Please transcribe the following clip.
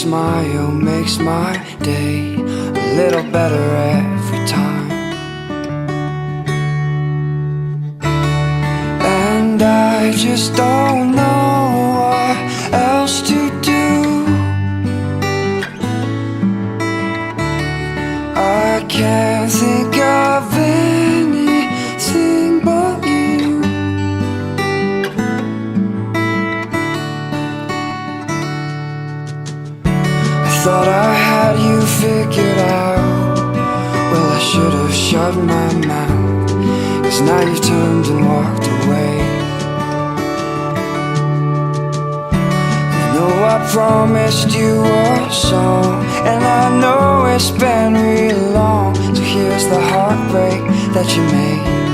smile makes my day a little better every time. And I just don't know what else to do. I can't think of anything but you. I thought I had you figured out. Well, I should have shut my mouth, 'cause now you've turned and walked away. I know I promised you a song, and I know it's been real long. So here's the heartbreak that you made.